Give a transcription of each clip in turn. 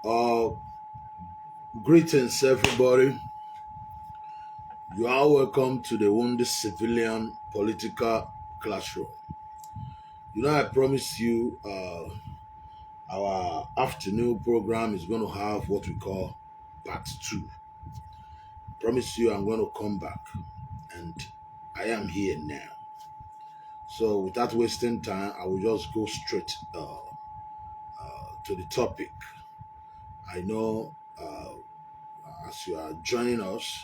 Uh, Greetings, everybody. You are welcome to the Wounded Civilian Political Classroom. I promise you our afternoon program is going to have what we call part two. Promise you I'm going to come back, and I am here now. So, without wasting time, I will just go straight to the topic. I know as you are joining us,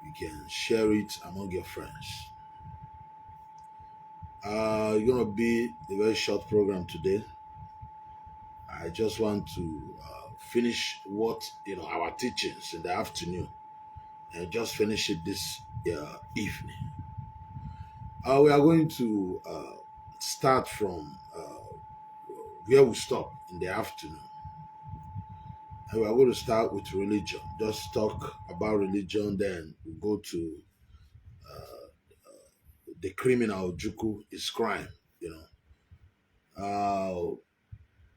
you can share it among your friends. It's gonna be a very short program today. I just want to finish what our teachings in the afternoon, and just finish it this evening. We are going to start from where we stop in the afternoon, and we are going to start with religion. Just talk about religion, then we go to the criminal ojukwu is crime. Uh,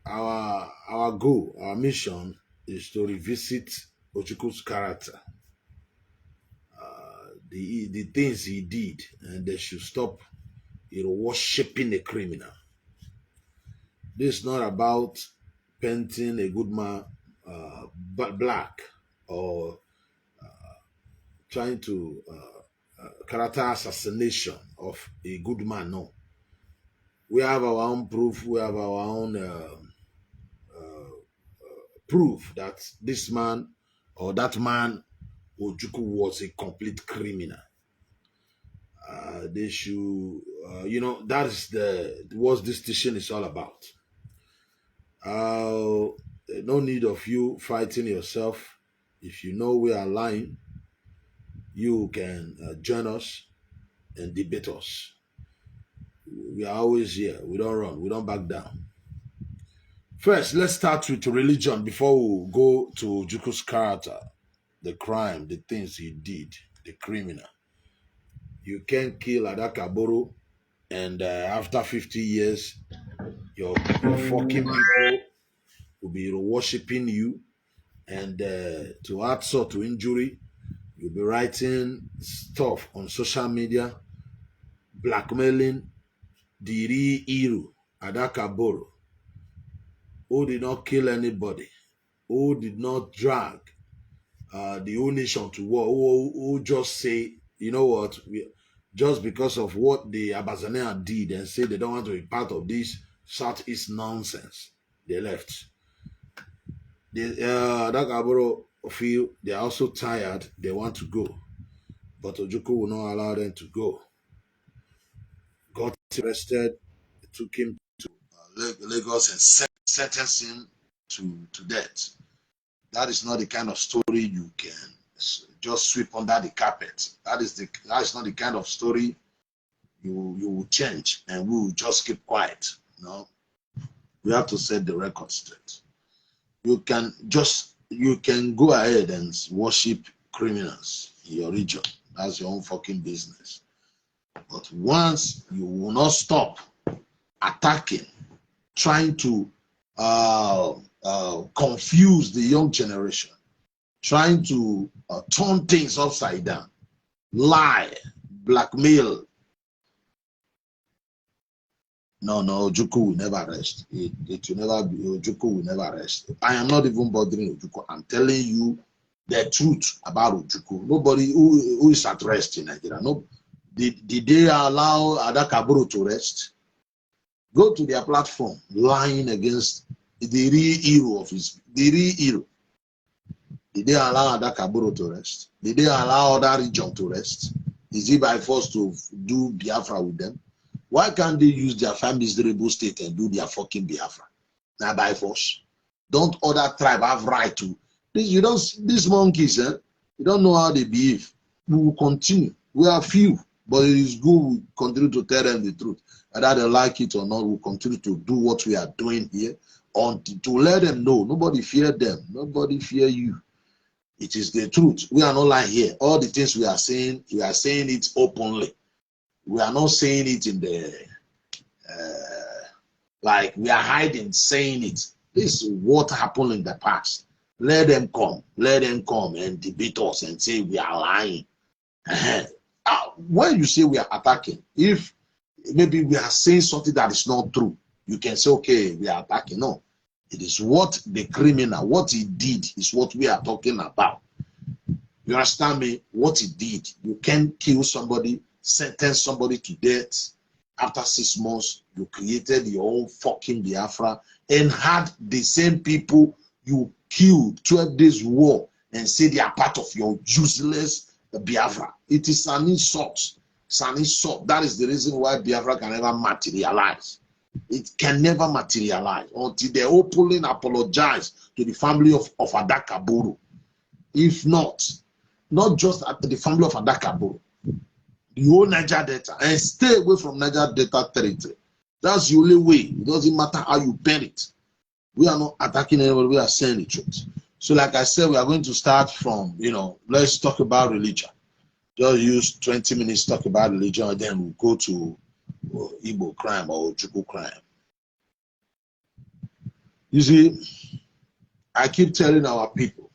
our goal, our mission is to revisit Ojukwu's character, the things he did, and they should stop, worshiping a criminal. This is not about painting a good man black or trying to character assassination of a good man. No, we have our own proof. We have our own proof that this man or that man Ojukwu was a complete criminal. They should, that is what this teaching is all about. No need of you fighting yourself. If you know we are lying, you can join us and debate us. We are always here. We don't run. We don't back down. First, let's start with religion before we go to Ojukwu's character, the crime, the things he did, the criminal. You can't kill Adakaboro, and after 50 years, your fucking people will be worshiping you, and to add sort to injury, you'll be writing stuff on social media, blackmailing the real hero, Adakaboro, who did not kill anybody, who did not drag the whole nation to war, who just say, you know what, just because of what the Abazania did and say they don't want to be part of this Southeast nonsense, they left. Adakaboro feel they are also tired, they want to go. But Ojukwu will not allow them to go. Got arrested, took him to Lagos and sentenced him to death. That is not the kind of story you can just sweep under the carpet. That is not the kind of story you will change and we will just keep quiet. No, we have to set the record straight. You can go ahead and worship criminals in your region. That's your own fucking business. But once you will not stop attacking, trying to confuse the young generation, trying to turn things upside down, lie, blackmail. No, Ojukwu will never rest. It will never be. Ojukwu will never rest. I am not even bothering Ojukwu. I'm telling you the truth about Ojukwu. Nobody who is at rest in Nigeria. No, did they allow Adakaburu to rest? Go to their platform, lying against the real hero of the real hero. Did they allow Adakaburu to rest? Did they allow other region to rest? Is it by force to do Biafra with them? Why can't they use their five miserable state and do their fucking Biafra? Now by force. Don't other tribe have right to this? You don't. These monkeys, you don't know how they behave. We will continue. We are few, but it is good we continue to tell them the truth. Whether they like it or not, we'll continue to do what we are doing here to let them know. Nobody fear them. Nobody fear you. It is the truth. We are not lying here. All the things we are saying it openly. We are not saying it in the like we are hiding saying it. This is what happened in the past. Let them come and debate us and say we are lying. When you say we are attacking, if maybe we are saying something that is not true, you can say, okay, we are attacking. No, it is what the criminal, what he did is what we are talking about. You understand me? What he did. You can kill somebody, sentence somebody to death. After 6 months, you created your own fucking Biafra and had the same people you killed 12 days war and say they are part of your useless Biafra. It is an insult. It's an insult. That is the reason why Biafra can never materialize. It can never materialize until they openly apologize to the family of Adakaburu. If not just at the family of Adakaburu, the whole Niger Delta, and stay away from Niger Delta territory. That's the only way. It doesn't matter how you bend it. We are not attacking anybody, we are saying the truth. So like I said, we are going to start from, let's talk about religion. Just use 20 minutes to talk about religion, and then we'll go to Igbo crime or ojukwu crime. You see, I keep telling our people,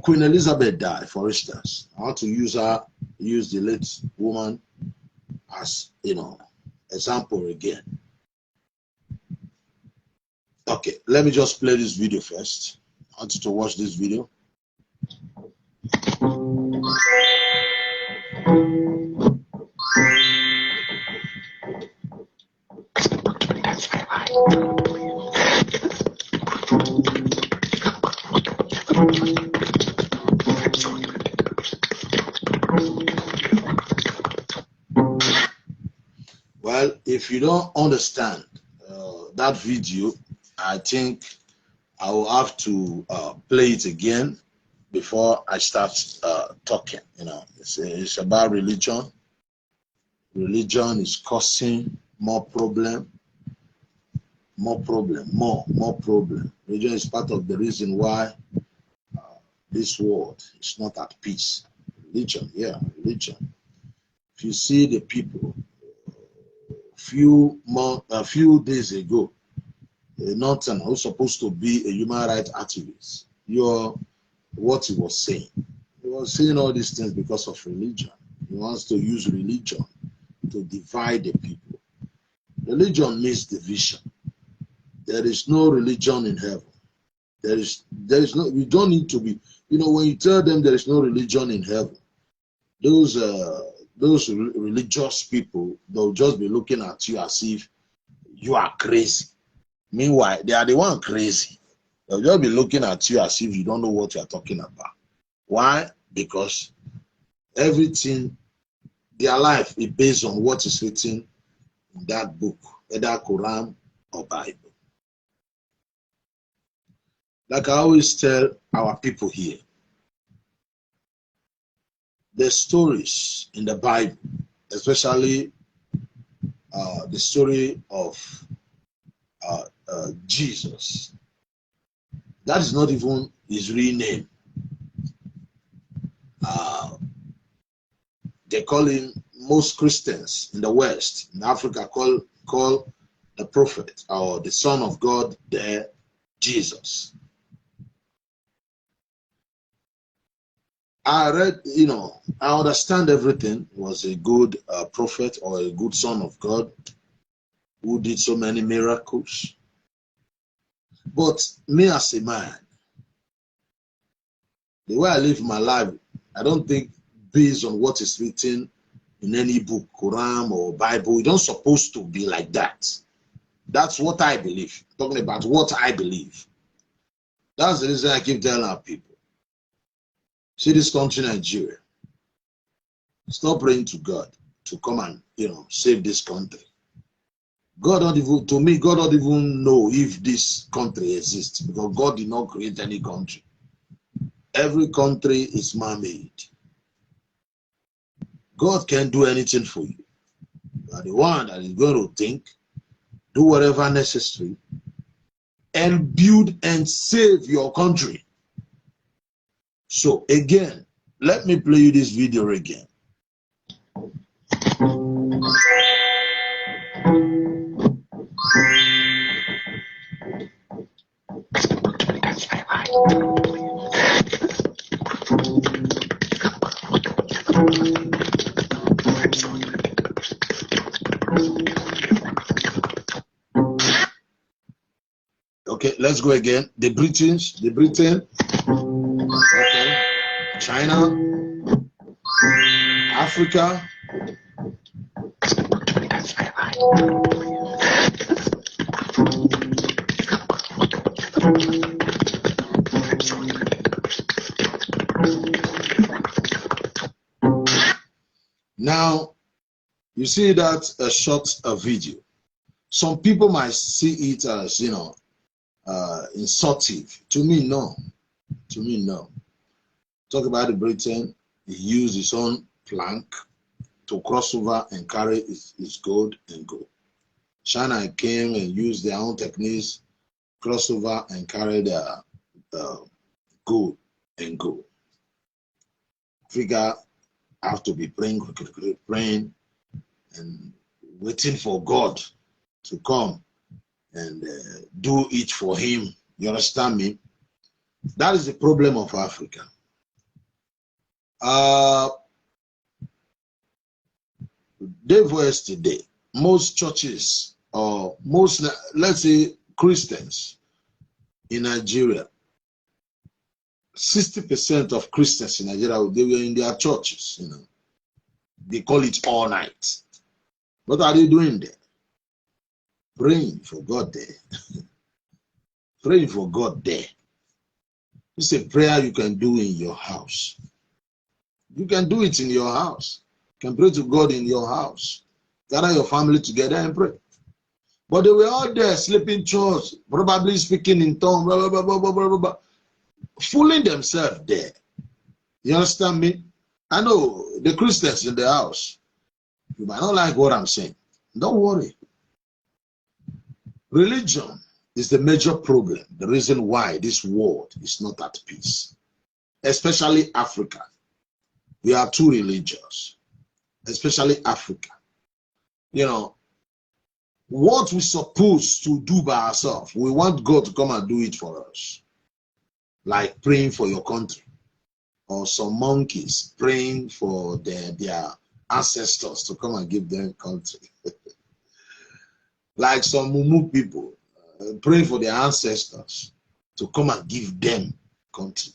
Queen Elizabeth died, for instance. I want to use the late woman as, example again. Okay, let me just play this video first. I want you to watch this video. Well, if you don't understand that video, I think I will have to play it again before I start talking. It's about religion. Religion is causing more problem. Religion is part of the reason why this world is not at peace. Religion. If you see the people, a few days ago, a Norton who's supposed to be a human rights activist, what he was saying. He was saying all these things because of religion. He wants to use religion to divide the people. Religion means division. There is no religion in heaven. There is no, you don't need to be, when you tell them there is no religion in heaven, those religious people, they'll just be looking at you as if you are crazy. Meanwhile, they are the one crazy. They'll just be looking at you as if you don't know what you are talking about. Why? Because everything, their life is based on what is written in that book, either Quran or Bible. Like I always tell our people here, the stories in the Bible, especially the story of Jesus, that is not even his real name. They call him, most Christians in the West, in Africa, call the prophet or the Son of God there Jesus. I read, I understand everything. He was a good prophet or a good son of God who did so many miracles. But me as a man, the way I live my life, I don't think based on what is written in any book, Quran or Bible, it's not supposed to be like that. That's what I believe. Talking about what I believe. That's the reason I keep telling our people. See this country, Nigeria. Stop praying to God to come and, save this country. God don't even know if this country exists, because God did not create any country. Every country is man-made. God can't do anything for you. You are the one that is going to think, do whatever necessary, and build and save your country. So again, let me play you this video again. Okay, let's go again. The Britain, okay, China, Africa, now you see that a short video. Some people might see it as, you know, insultive. To me, no. To me, no. Talk about the Britain. He used his own plank to cross over and carry his gold and go. China came and used their own techniques, cross over and carry their gold and go. Africa have to be praying and waiting for God to come and do it for him. You understand me? That is the problem of Africa. Day for yesterday, most churches or most, let's say, Christians in Nigeria, 60% of Christians in Nigeria, they were in their churches, you know. They call it all night. What are they doing there? Praying for God there. Praying for God there. It's a prayer you can do in your house. You can do it in your house. You can pray to God in your house. Gather your family together and pray. But they were all there sleeping church, probably speaking in tongues, blah, blah, blah, blah, blah, blah, blah, fooling themselves there. You understand me? I know the Christians in the house, you might not like what I'm saying. Don't worry. Religion is the major problem, the reason why this world is not at peace, especially Africa. We are too religious, especially Africa. You know, what we're supposed to do by ourselves, we want God to come and do it for us. Like praying for your country, or some monkeys praying for their ancestors to come and give them country. Like some Mumu people praying for their ancestors to come and give them country.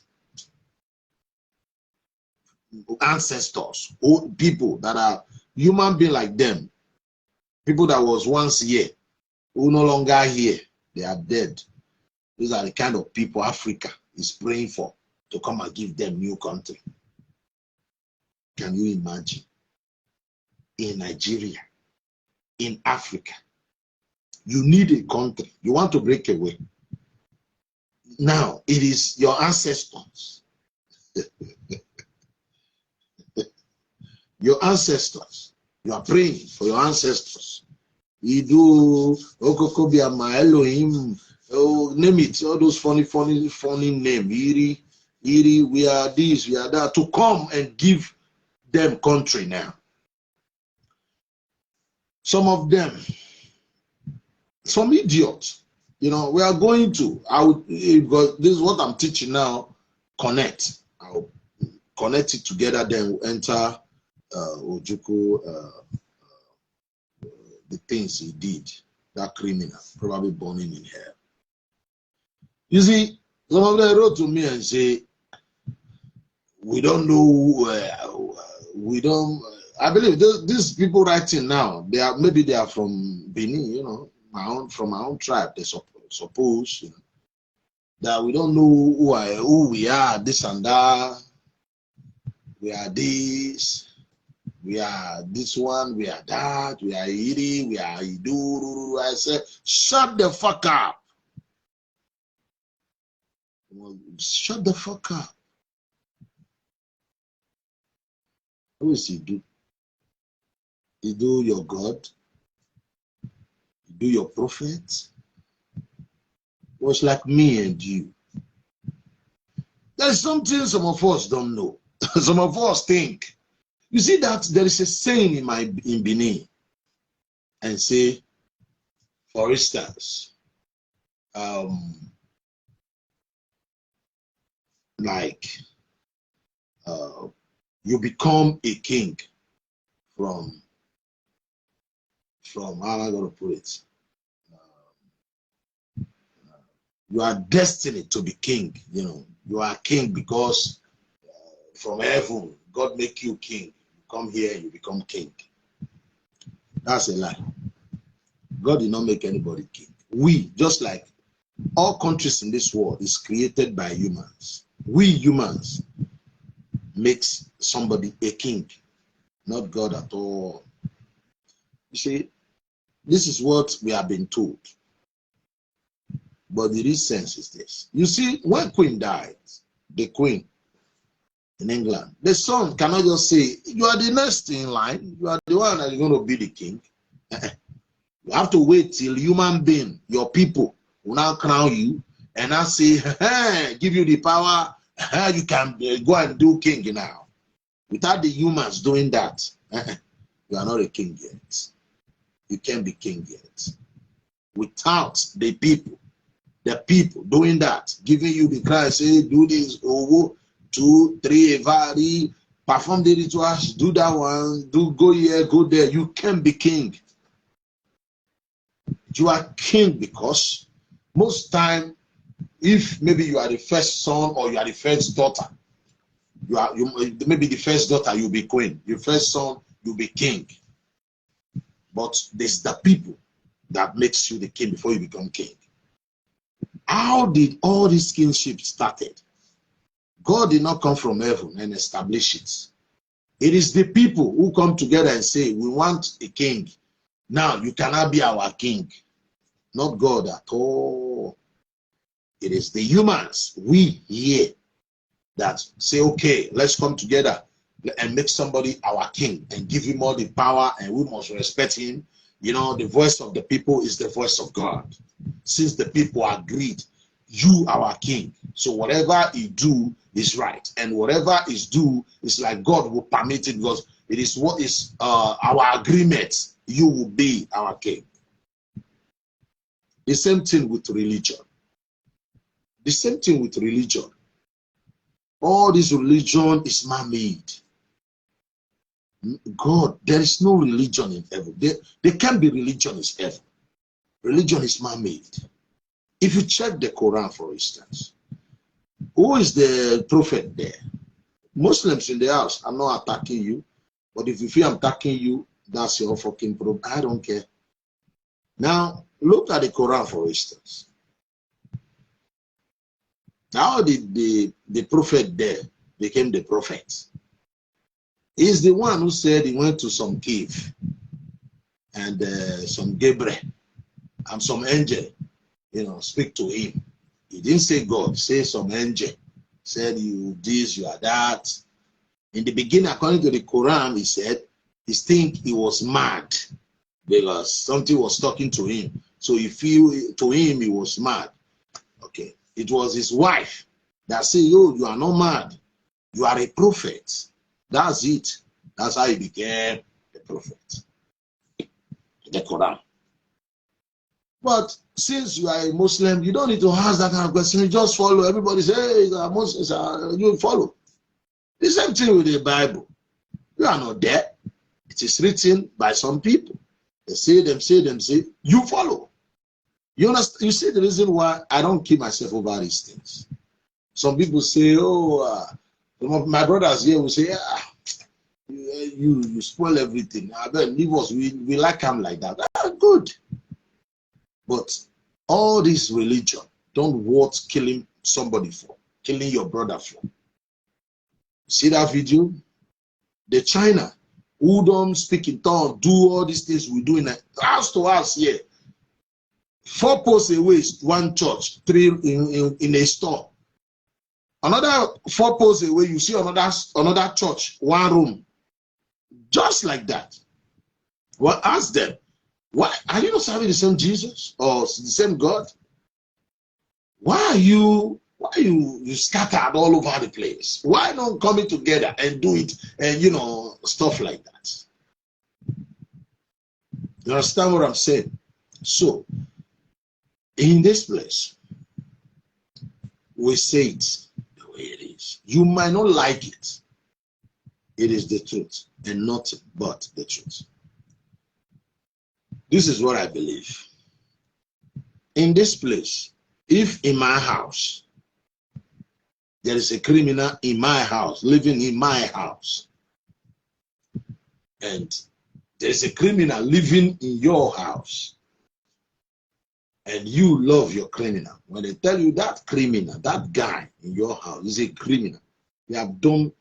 Ancestors, old people that are human being like them, people that was once here, who no longer here, they are dead. These are the kind of people Africa is praying for to come and give them new country. Can you imagine? In Nigeria, in Africa, you need a country. You want to break away. Now, it is your ancestors. Your ancestors. You are praying for your ancestors. You do Okokobiama, Elohim, oh, name it, all those funny names. Iri, we are this, we are that, to come and give them country now. Some of them, some idiots, you know, we are going to, because this is what I'm teaching now, connect. I'll connect it together, then we'll enter ojukwu, the things he did, that criminal, probably burning in hell. You see, some of them wrote to me and say, we don't know, we don't, I believe these people writing now, maybe they are from Benin, you know, from my own tribe, they suppose, you know, that we don't know who we are, this and that, we are this, we are this one, we are that, we are Iri, we are Idu. I said, shut the fuck up. Shut the fuck up. Who is Idu? Idu your God? Idu your prophet? It was like me and you. There's something some of us don't know. Some of us think. You see that there is a saying in Benin, and say, for instance, like you become a king from how am I going to put it? You are destined to be king. You know, you are king because from heaven, God make you king. You come here, you become king. That's a lie. God did not make anybody king. We, just like all countries in this world, is created by humans. We humans makes somebody a king, not God at all. You see, this is what we have been told. But the real sense is this. You see, when Queen died, the Queen in England, the son cannot just say, you are the next in line, you are the one that is going to be the king. You have to wait till human being, your people, will now crown you and now say, hey, give you the power, you can go and do king now. Without the humans doing that, you are not a king yet. You can't be king yet. Without the people doing that, giving you the cry, say, do this, 1, 2, 3, everybody, perform the rituals, do that one, go here, go there. You can't be king. You are king because most time, if maybe you are the first son or you are the first daughter, maybe the first daughter, you'll be queen. Your first son, you'll be king. But there's the people that makes you the king before you become king. How did all this kingship started? God did not come from heaven and establish it. It is the people who come together and say, we want a king. Now you cannot be our king. Not God at all. It is the humans, we here, that say, okay, let's come together and make somebody our king and give him all the power, and we must respect him. You know, the voice of the people is the voice of God. Since the people agreed, you our king. So whatever he do is right. And whatever is due is like God will permit it, because it is what is our agreement. You will be our king. The same thing with religion. The same thing with religion. All this religion is man-made. God, there is no religion in heaven. There can be religion in heaven. Religion is man-made. If you check the Quran, for instance, who is the prophet there? Muslims in the house. I'm not attacking you, but if you feel I'm attacking you, that's your fucking problem. I don't care. Now, look at the Quran, for instance. How did the prophet there became the prophet? He's the one who said he went to some cave and some Gabriel and some angel, you know, speak to him. He didn't say God, say some angel. Said you this, you are that. In the beginning, according to the Quran, he said he think he was mad because something was talking to him. So he feel to him he was mad. Okay. It was his wife that said, yo, you are not mad. You are a prophet. That's it. That's how he became a prophet. The Quran. But since you are a Muslim, you don't need to ask that kind of question. You just follow. Everybody say, hey, Muslims, you follow. The same thing with the Bible. You are not there. It is written by some people. They say, you follow. You understand? You see the reason why I don't keep myself over these things. Some people say, oh, my brothers here will say, you spoil everything. I bet leave us. We like him like that. Good. But all this religion don't worth killing somebody for, killing your brother for. See that video? The China who don't speak in tongue, do all these things we do in a house to house here. 4 posts away is one church, 3 in a store. Another 4 posts away, you see another church, 1 room. Just like that. Well, ask them, why are you not serving the same Jesus or the same God? Why are you scattered all over the place? Why not coming together and do it and stuff like that? You understand what I'm saying? So in this place, we say it the way way it is. You might not like it. It is the truth and nothing but the truth. This is what I believe. In this place, if in my house, there is a criminal in my house, living in my house, and there's a criminal living in your house, and you love your criminal, when they tell you that criminal, that guy in your house is a criminal, they have done,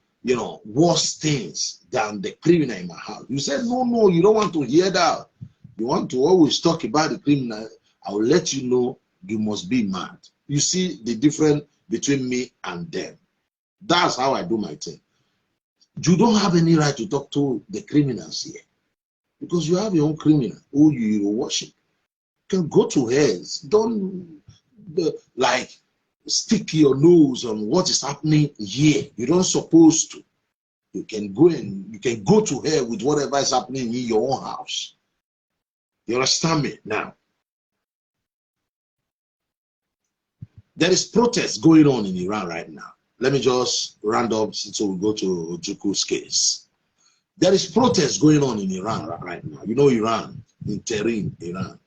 worse things than the criminal in my house. You say, no, you don't want to hear that. You want to always talk about the criminal. I will let you know you must be mad. You see the difference between me and them. That's how I do my thing. You don't have any right to talk to the criminals here, because you have your own criminal who you worship. You can go to hell. Don't stick your nose on what is happening here. You don't supposed to. You can go to hell with whatever is happening in your own house. You understand me now? There is protest going on in Iran right now. Let me just round up so we go to Ojukwu's case. There is protest going on in Iran right now. You know Iran, in Tehran, Iran.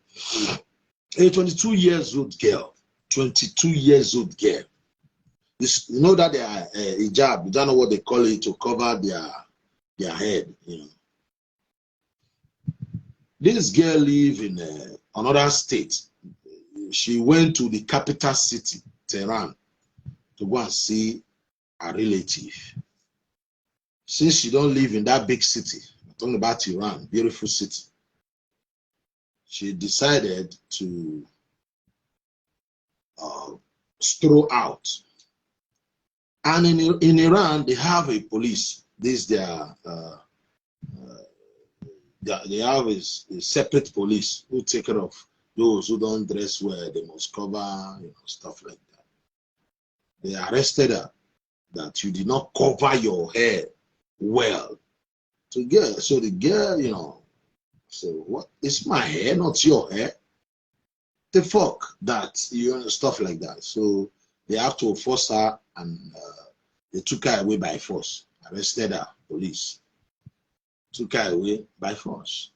A 22 years old girl, 22 years old girl. You know that they are hijab. You don't know what they call it, to cover their head. This girl live in another state. She went to the capital city, Tehran, to go and see a relative. Since she don't live in that big city, I'm talking about Iran, beautiful city, she decided to stroll out. And in Iran, they have a police. This they have a separate police who take care of those who don't dress well. They must cover, stuff like that. They arrested her that you did not cover your hair well. So the girl, so what? It's my hair, not your hair. The fuck that, stuff like that. So they have to force her, and they took her away by force. Arrested her, police. Took her away by force.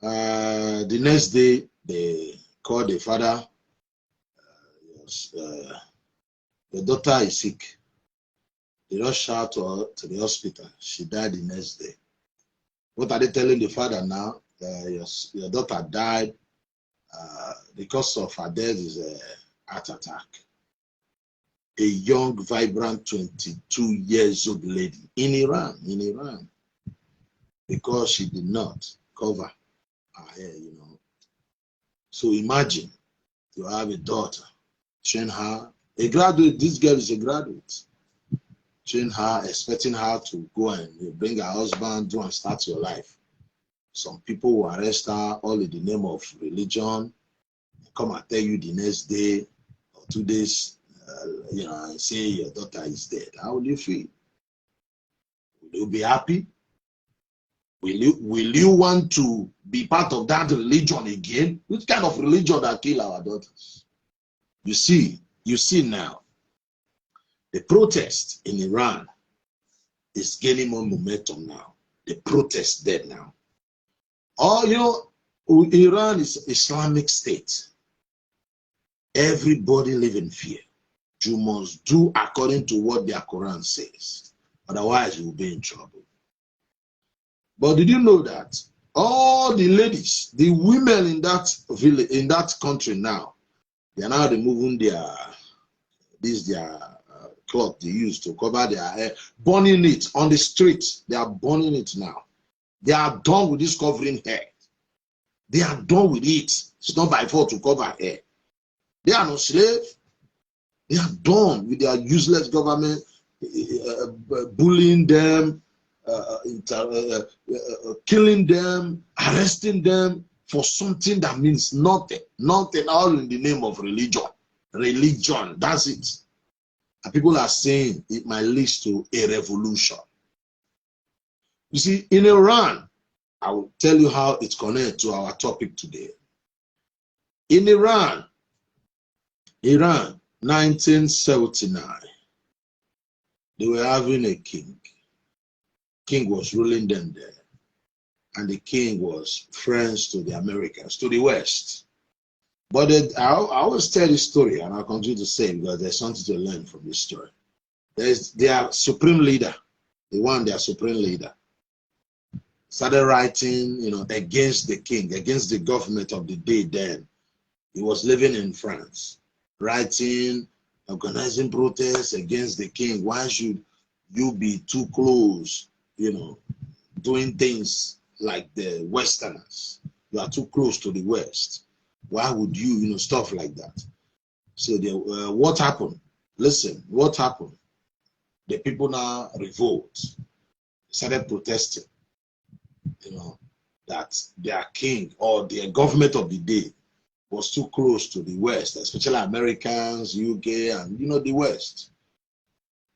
The next day, they called the father. The daughter is sick. They rushed her to the hospital. She died the next day. What are they telling the father now? Your daughter died. The cause of her death is a heart attack. A young, vibrant, 22 years old lady in Iran, because she did not cover her hair, So imagine you have a daughter, train her, a graduate. This girl is a graduate. Train her, expecting her to go and bring her husband, do and start your life. Some people will arrest her all in the name of religion. Come and tell you the next day or 2 days, and say your daughter is dead. How will you feel? Will you be happy? Will you want to be part of that religion again? Which kind of religion that kill our daughters? You see now, the protest in Iran is gaining more momentum now. The protest dead now. Iran is Islamic State. Everybody live in fear. You must do according to what their Quran says. Otherwise, you will be in trouble. But did you know that all the ladies, the women in that village, in that country now, they are now removing their cloth they use to cover their hair, burning it on the street. They are burning it now. They are done with this covering hair. They are done with it. It's not by fault to cover hair. They are not slaves. They are done with their useless government, bullying them, killing them, arresting them for something that means nothing. Nothing, all in the name of religion. Religion, that's it. And people are saying it might lead to a revolution. You see, in Iran, I will tell you how it connects to our topic today. In Iran, 1979, They were having a king. King was ruling them there. And the king was friends to the Americans, to the West. But I always tell this story, and I'll continue to say it because there's something to learn from this story. There's their supreme leader, their supreme leader, started writing, against the king, against the government of the day then. He was living in France, writing, organizing protests against the king. Why should you be too close, doing things like the Westerners? You are too close to the West. Why would you, stuff like that? So what happened? Listen, what happened? The people now revolt, started protesting, that their king or their government of the day was too close to the West, especially Americans, UK, and the West.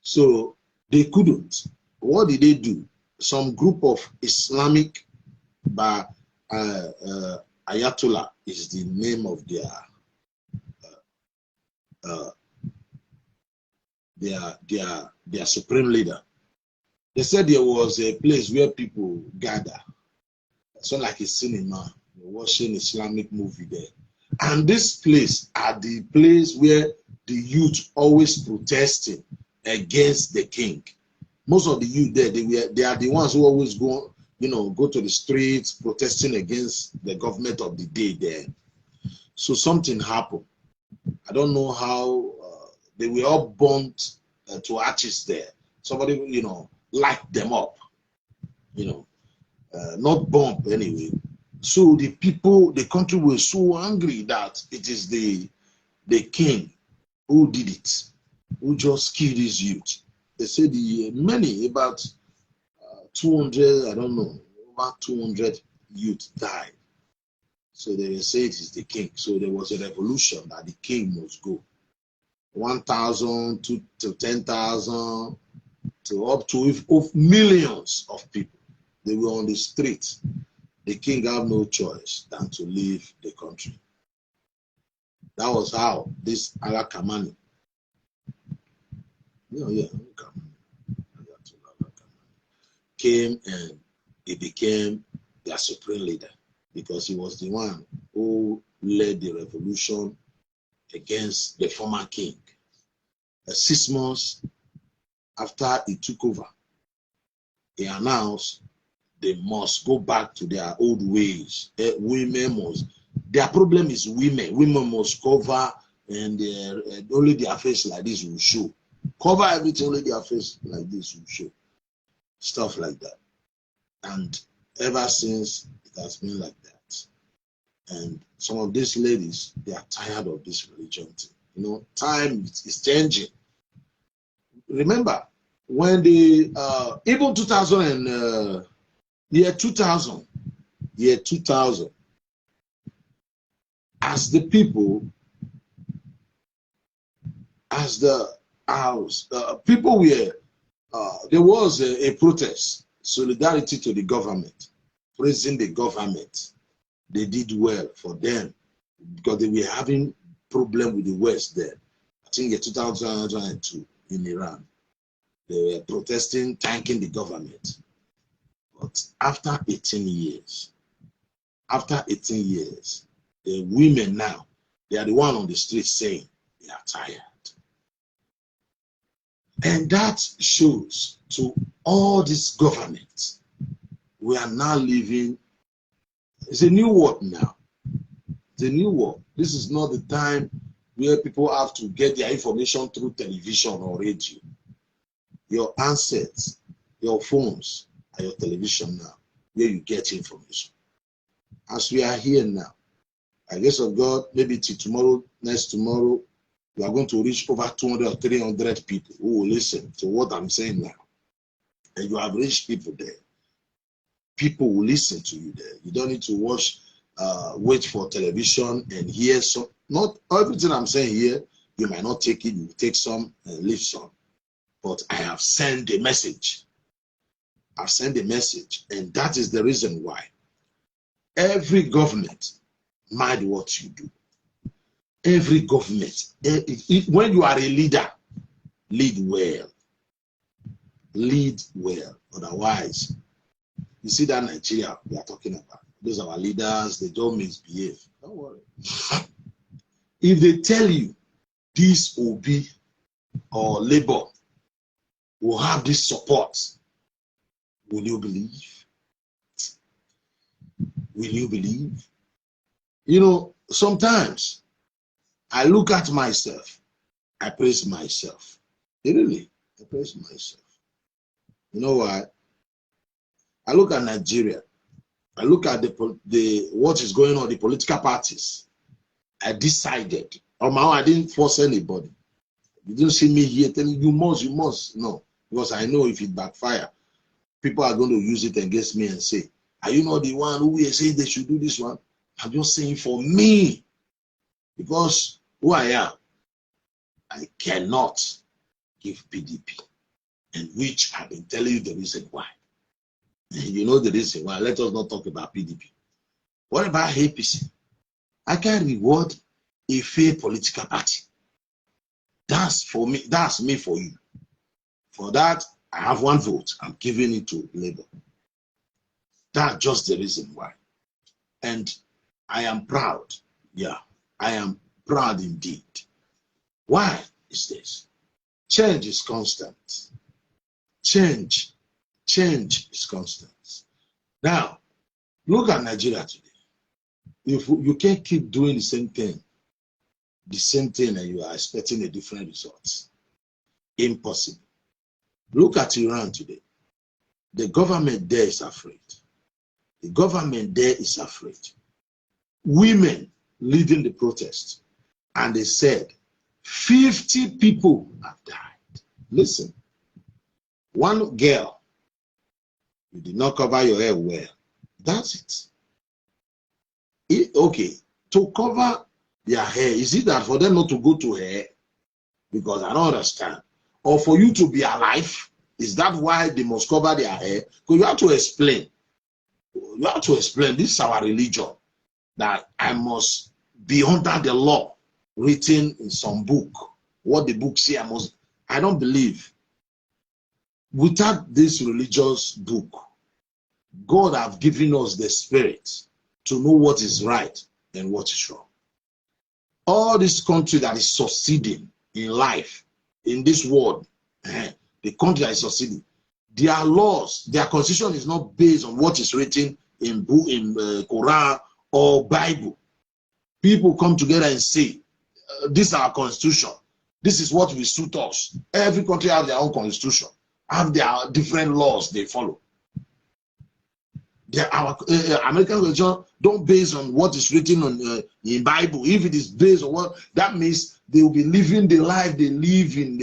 So they couldn't. What did they do? Some group of Islamic, Ayatollah is the name of their supreme leader. They said there was a place where people gather. So like a cinema, watching Islamic movie there. And this place are the place where the youth always protesting against the king. Most of the youth there, they are the ones who always go to the streets protesting against the government of the day there. So something happened. I don't know how they were all burnt to ashes there. Somebody, light them up, not bomb anyway. So the people, the country was so angry that it is the king who did it, who just killed his youth. They said many, about 200, I don't know, about 200 youth died. So they say it is the king. So there was a revolution that the king must go. 1,000 to 10,000 to up to millions of people. They were on the street. The king had no choice than to leave the country. That was how this Allah Kamani, came, and he became their supreme leader because he was the one who led the revolution against the former king. 6 months after he took over, he announced they must go back to their old ways. Women must. Their problem is women. Women must cover, and only their face like this will show. Cover everything, only their face like this will show. Stuff like that. And ever since, it has been like that. And some of these ladies, they are tired of this religion thing. Time is changing. Remember, when the even 2000 year 2000, as the people, as the house, people were, there was a protest, solidarity to the government, praising the government. They did well for them because they were having problem with the West then. I think in 2002 in Iran, they were protesting, thanking the government. But after 18 years, the women now, they are the one on the street saying they are tired. And that shows to all these governments, we are now living, it's a new world now. It's a new world. This is not the time where people have to get their information through television or radio. Your handsets, your phones, and your television now, where you get information. As we are here now, by the grace of God, maybe till tomorrow, next tomorrow, we are going to reach over 200 or 300 people who will listen to what I'm saying now. And you have reached people there. People will listen to you there. You don't need to wait for television and hear some. Not everything I'm saying here, you might not take it. You take some and leave some. But I have sent a message. I've sent a message. And that is the reason why every government mind what you do. Every government, when you are a leader, lead well. Lead well. Otherwise, you see that Nigeria we are talking about. Those are our leaders, they don't misbehave. Don't worry. If they tell you this Obi or Labour will have this support, will you believe? Will you believe? You know, sometimes I look at myself, I praise myself. Really, I praise myself. You know why? I look at Nigeria. I look at the what is going on, the political parties. I decided on my own. I didn't force anybody. You didn't see me here telling you must. No, because I know if it backfire, people are going to use it against me and say, "Are you not the one who is saying they should do this one?" I'm just saying for me, because who I am, I cannot give PDP, and which I've been telling you the reason why. You know the reason why. Let us not talk about PDP. What about APC? I can reward a fair political party. That's for me. That's me for you. For that, I have one vote. I'm giving it to Labour. That's just the reason why. And I am proud. Yeah, I am proud indeed. Why is this? Change is constant. Change is constant. Now, look at Nigeria today. If you can't keep doing the same thing, and you are expecting a different result. Impossible. Look at Iran today. The government there is afraid. The government there is afraid. Women leading the protest, and they said 50 people have died. Listen, one girl, you did not cover your hair well. That's it. Okay, to cover their hair, is it that for them not to go to hair? Because I don't understand. Or for you to be alive, is that why they must cover their hair? Because you have to explain. You have to explain. This is our religion. That I must be under the law written in some book. What the book say I don't believe. Without this religious book, God have given us the spirit to know what is right and what is wrong. All this country that is succeeding in life, in this world, the country that is succeeding, their laws, their constitution is not based on what is written in Quran or Bible. People come together and say, this is our constitution. This is what will suit us. Every country has their own constitution, have their different laws they follow. Our American constitution don't base on what is written on in Bible. If it is based on what, that means they will be living the life they live in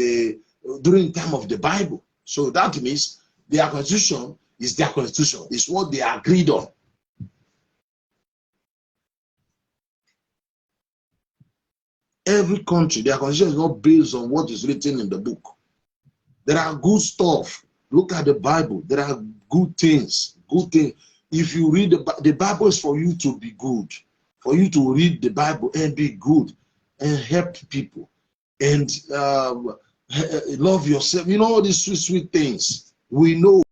during the time of the Bible. So that means their constitution is their constitution. It's what they agreed on. Every country, their constitution is not based on what is written in the book. There are good stuff. Look at the Bible. There are good things. Good things. If you read the Bible is for you to be good, for you to read the Bible and be good and help people and love yourself. You know all these sweet things. We know.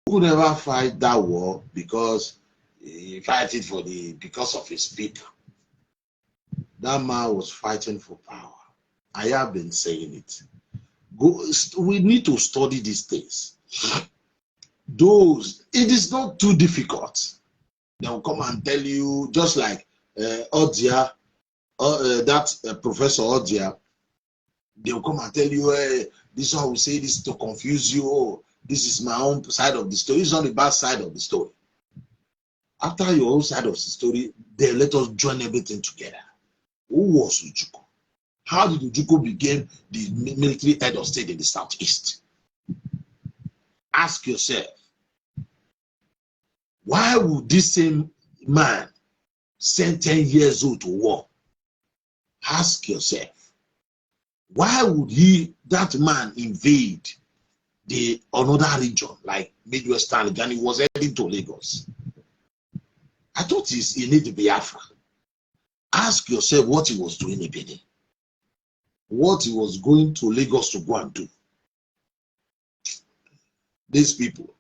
Ojukwu never fight that war because he fight it because of his people. That man was fighting for power. I have been saying it. We need to study these things. It is not too difficult. They will come and tell you, just like Odia, Professor Odia, they will come and tell you, hey, this one will say this to confuse you. Oh, this is my own side of the story. It's not the bad side of the story. After your own side of the story, they let us join everything together. Who was Ojukwu? How did Ojukwu become the military head of state in the southeast? Ask yourself, why would this same man send 10 years old to war? Ask yourself, why would that man invade another region like Midwestern and he was heading to Lagos? I thought he needed Biafra. Ask yourself what he was doing in Benin. What he was going to Lagos to go and do. These people,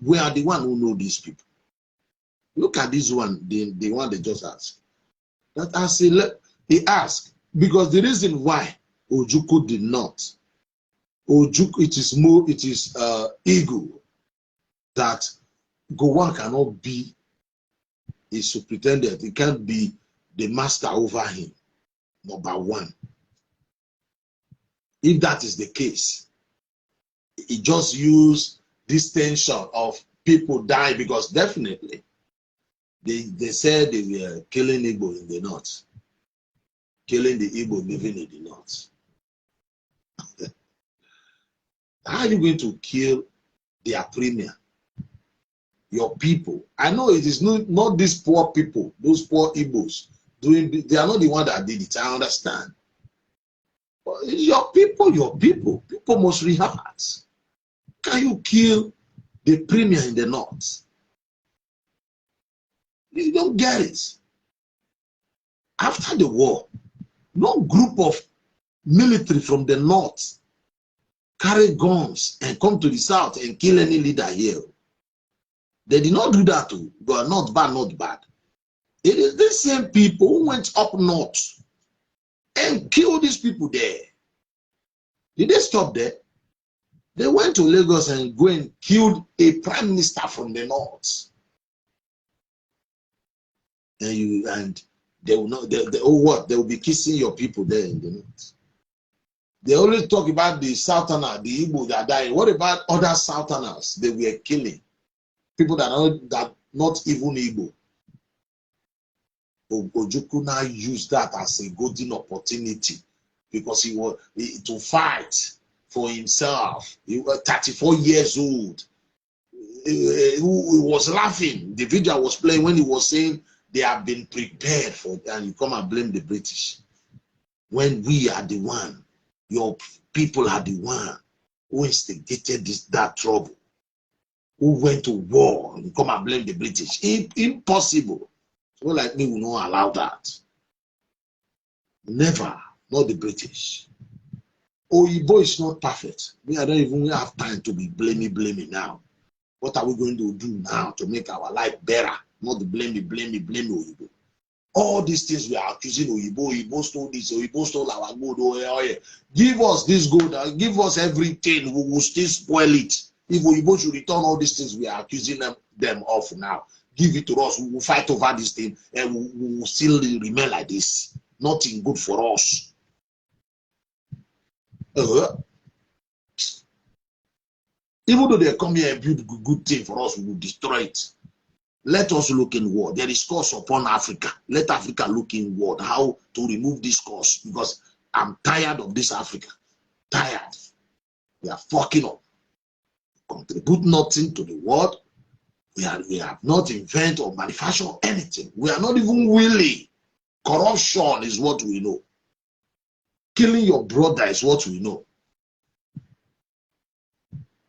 we are the one who know these people. Look at this one, the one they just asked. That he asked, because the reason why Ojukwu did not, it is ego that Gowon cannot be a superintendent. He can't be the master over him. Number one. If that is the case, he just used this tension of people dying, because definitely they said they were killing Igbo in the north, killing the Igbo living in the north. How are you going to kill their premier, your people? I know it is not these poor people, those poor Igbos they are not the one that did it. I understand. But your people must react. Can you kill the premier in the north? You don't get it. After the war, no group of military from the north carry guns and come to the south and kill any leader here. They did not do that too. But not bad. It is the same people who went up north and killed these people there. Did they stop there? They went to Lagos and go and killed a prime minister from the north. And they will not. They will be kissing your people there in the north. They always talk about the Southerner, the Igbo that died. What about other Southerners they were killing? People that are not even Igbo. Ojukwu now used that as a golden opportunity because he was to fight for himself. He was 34 years old. He was laughing. The video was playing when he was saying they have been prepared for it, and you come and blame the British. When we are the one, your people are the one who instigated that trouble, who went to war, and you come and blame the British. Impossible. Someone like me will not allow that. Never. Not the British. Oyibo is not perfect. I don't even have time to be blaming now. What are we going to do now to make our life better? Not the blame Oyibo. All these things we are accusing Oyibo stole this, Oyibo stole our gold. Oh, yeah. Give us this gold, give us everything, we will still spoil it. If Oyibo should return all these things we are accusing them of now, give it to us, we will fight over this thing, and we will still remain like this. Nothing good for us. Even though they come here and build good thing for us, we will destroy it. Let us look inward. There is curse upon Africa. Let Africa look inward. How to remove this curse? Because I'm tired of this Africa. Tired. We are fucking up. Contribute nothing to the world. We have not invented or manufactured anything. We are not even willing. Corruption is what we know. Killing your brother is what we know.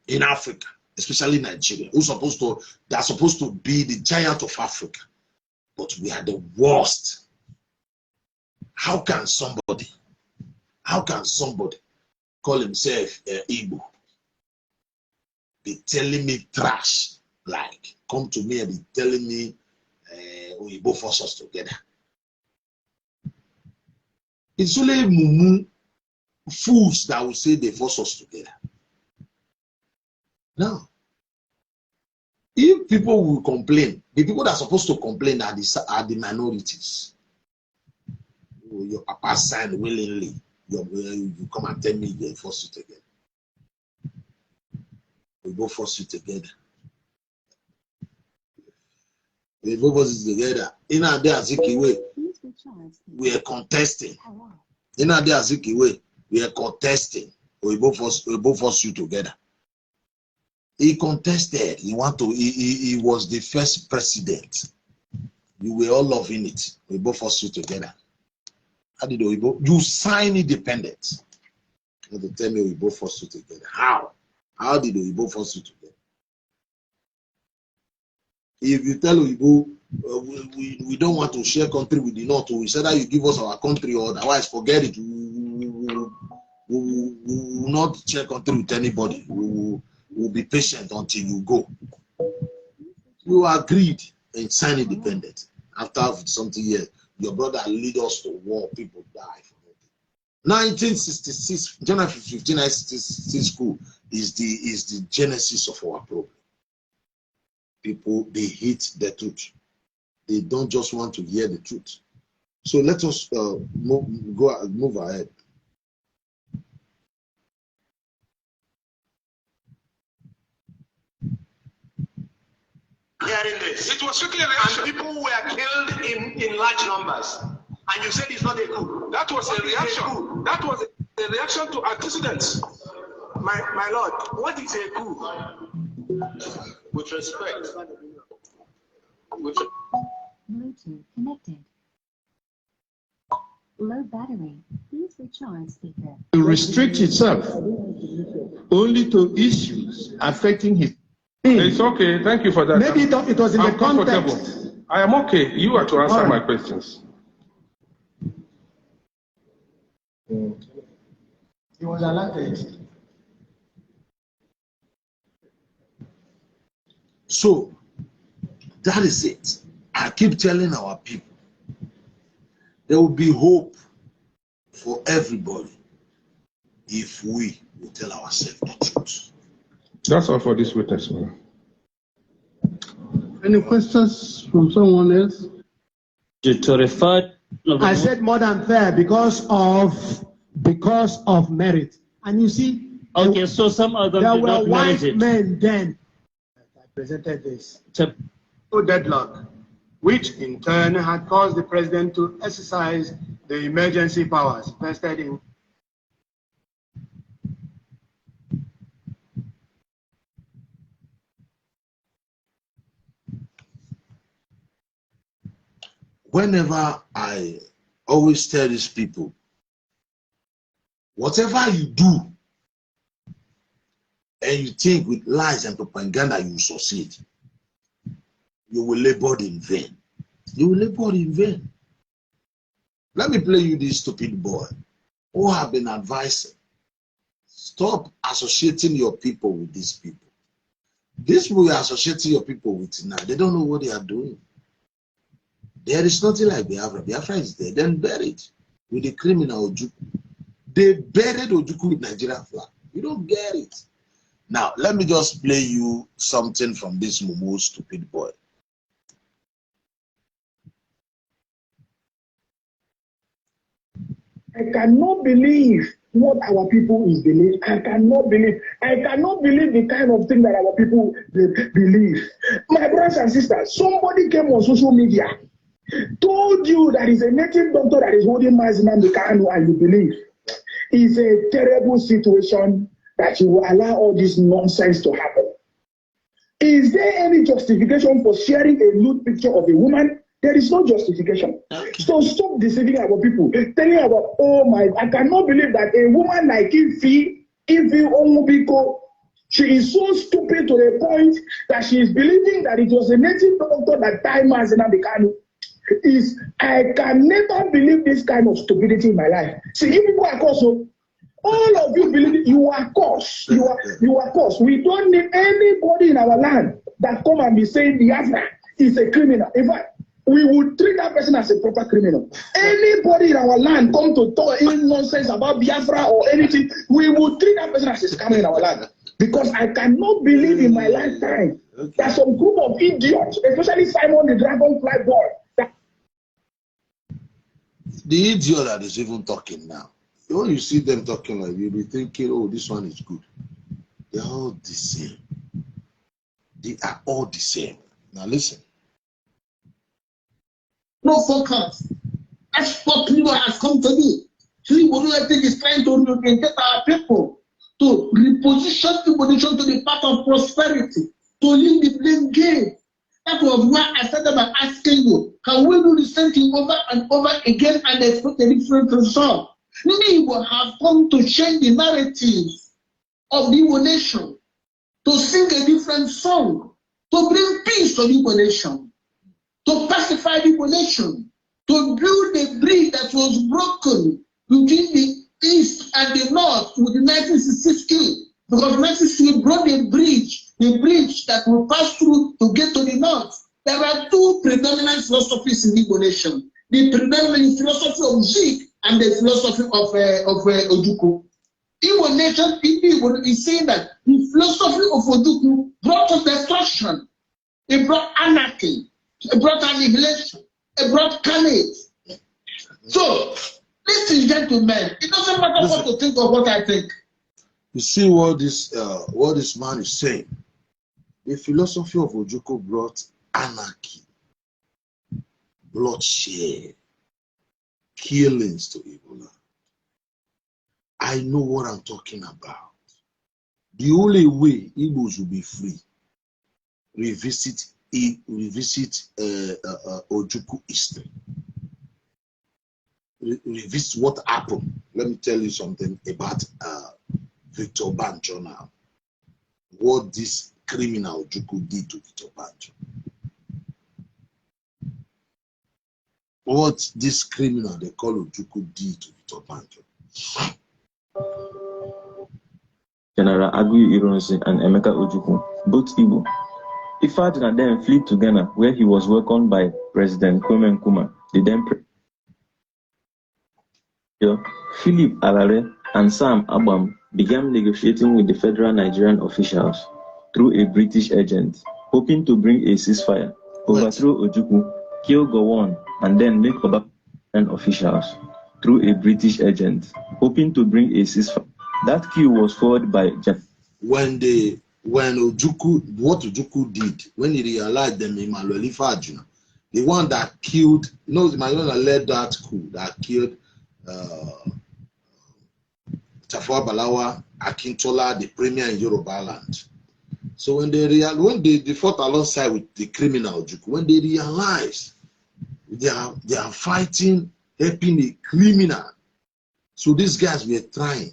In Africa, especially Nigeria, they are supposed to be the giant of Africa, but we are the worst. How can somebody call himself Igbo be telling me trash, like come to me and be telling me we both force us together. It's only mumu fools that will say they force us together. Now, if people will complain, the people that are supposed to complain are the minorities. Your papa signed willingly. You come and tell me they force you together. We both force you together. We both force you together. In a day Azikiwe, we are contesting. In a day Azikiwe, we are contesting. We both force you together. He contested. He was the first president. You were all loving it. We both forced you together. How did we both? You sign independence. You have to tell me we both forced you together. How? How did we both force you together? If you tell Uibo, we don't want to share country with the North, we said that you give us our country, or otherwise forget it. We will not share country with anybody. We'll be patient until you go. You agreed and signed independence. After something years, your brother lead us to war, people die. 1966, January 15, 1966 school is the genesis of our problem. People, they hate the truth. They don't just want to hear the truth. So let us move ahead. Hearing this. It was strictly a reaction. And people were killed in large numbers. And you said it's not a coup. That was a reaction. That was a reaction to antecedents. My lord, what is a coup? With respect. Bluetooth connected. Low battery. Please recharge speaker. To restrict itself only to issues affecting his. It's okay. Thank you for that. Maybe it was in the context. I am okay. You are to answer my questions. He was elected. So that is it. I keep telling our people there will be hope for everybody if we will tell ourselves the truth. That's all for this witness, man. Any questions from someone else? To refer. I said more than fair because of merit. And you see, okay, so some of them there did were not white merit it. men then. I presented this. Deadlock, which in turn had caused the president to exercise the emergency powers vested in. Whenever I always tell these people, whatever you do and you think with lies and propaganda you succeed, you will labor in vain. You will labor in vain. Let me play you this stupid boy who have been advising. Stop associating your people with these people. These people you are associating your people with now, they don't know what they are doing. There is nothing like Biafra. Biafra is there, then buried with the criminal ojukwu. They buried ojukwu with Nigerian flag. You don't get it. Now, let me just play you something from this Mumu stupid boy. I cannot believe what our people is believing. I cannot believe the kind of thing that our people believe. My brothers and sisters, somebody came on social media, told you that is a native doctor that is holding Mazinam Kanu and you believe. It's a terrible situation that you will allow all this nonsense to happen. Is there any justification for sharing a nude picture of a woman? There is no justification. Okay. So stop deceiving our people. Telling about, oh my, I cannot believe that a woman like Ifi Onwubiko, she is so stupid to the point that she is believing that it was a native doctor that died Mazinam Kanu. I can never believe this kind of stupidity in my life. See, if people are also, All of you believe you are cursed. You are cursed. We don't need anybody in our land that come and be saying Biafra is a criminal. In fact, we would treat that person as a proper criminal. Anybody in our land come to talk any nonsense about Biafra or anything, we would treat that person as a scammer in our land. Because I cannot believe in my lifetime that some group of idiots, especially Simon the Dragonfly boy, the idiot that is even talking now. When you see them talking like you'll be thinking, oh, this one is good. They're all the same. They are all the same. Now listen. No focus. That's what people has come to do. See, what do I think is trying to get our people to reposition the position to the path of prosperity, to leave the blame game. That was why I started by asking you, can we do the same thing over and over again and expect a different result? We will have come to change the narrative of the Igbo nation, to sing a different song, to bring peace to the Igbo nation, to pacify the Igbo nation, to build a bridge that was broken between the East and the North with the 1960, because 1960 brought a bridge that will pass through to get to the North. There are two predominant philosophies in the Igbo nation: the predominant philosophy of Zik and the philosophy of Ojukwu. Igbo nation is saying that the philosophy of Ojukwu brought us destruction, it brought anarchy, it brought annihilation, it brought carnage. So, ladies and gentlemen, it doesn't matter what to think or what I think. You see what this man is saying. The philosophy of Ojukwu brought anarchy, bloodshed, killings to Igbo land. I know what I'm talking about. The only way Igbos will be free, revisit Ojukwu history. Revisit what happened. Let me tell you something about Victor Banjo now. What this criminal Ojukwu did to Victor Banjo. What this criminal they call Ojukwu did to Victor Banjo. General Agui Ironsi and Emeka Ojukwu, both Igbo. Ifeanyi then fled to Ghana, where he was welcomed by President Kwame Nkrumah, the then President. Philip Alare and Sam Agbam began negotiating with the federal Nigerian officials through a British agent, hoping to bring a ceasefire, overthrow Ojukwu, kill Gowon, and then make Oba officials through a British agent, hoping to bring a ceasefire. That coup was forwarded by when Ojukwu, what Ojukwu did, when he realized them, Emmanuel Ifeanyi, the one that killed, Emmanuel led that coup that killed Tafawa Balewa, Akintola, the premier in Yoruba land. So when they fought alongside with the criminal Ojukwu, when they realized they are fighting, helping a criminal, so these guys were trying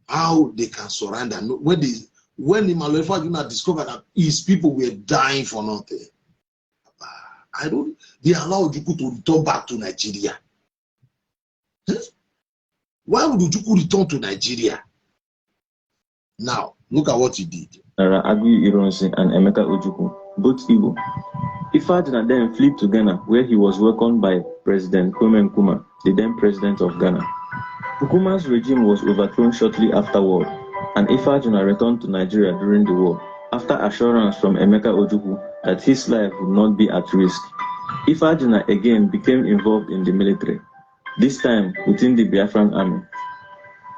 how they can surrender. When Emmanuel Ifeanyi discovered that his people were dying for nothing, they allow Ojukwu to return back to Nigeria. Why would Ojukwu return to Nigeria? Now, look at what he did. Agui Ironsi and Emeka Ojukwu, both Igbo. Ifeanyi then fled to Ghana, where he was welcomed by President Kwame Nkrumah, the then President of Ghana. Nkrumah's regime was overthrown shortly afterward, and Ifeanyi returned to Nigeria during the war, after assurance from Emeka Ojukwu that his life would not be at risk. Ifeanyi again became involved in the military, this time within the Biafran army.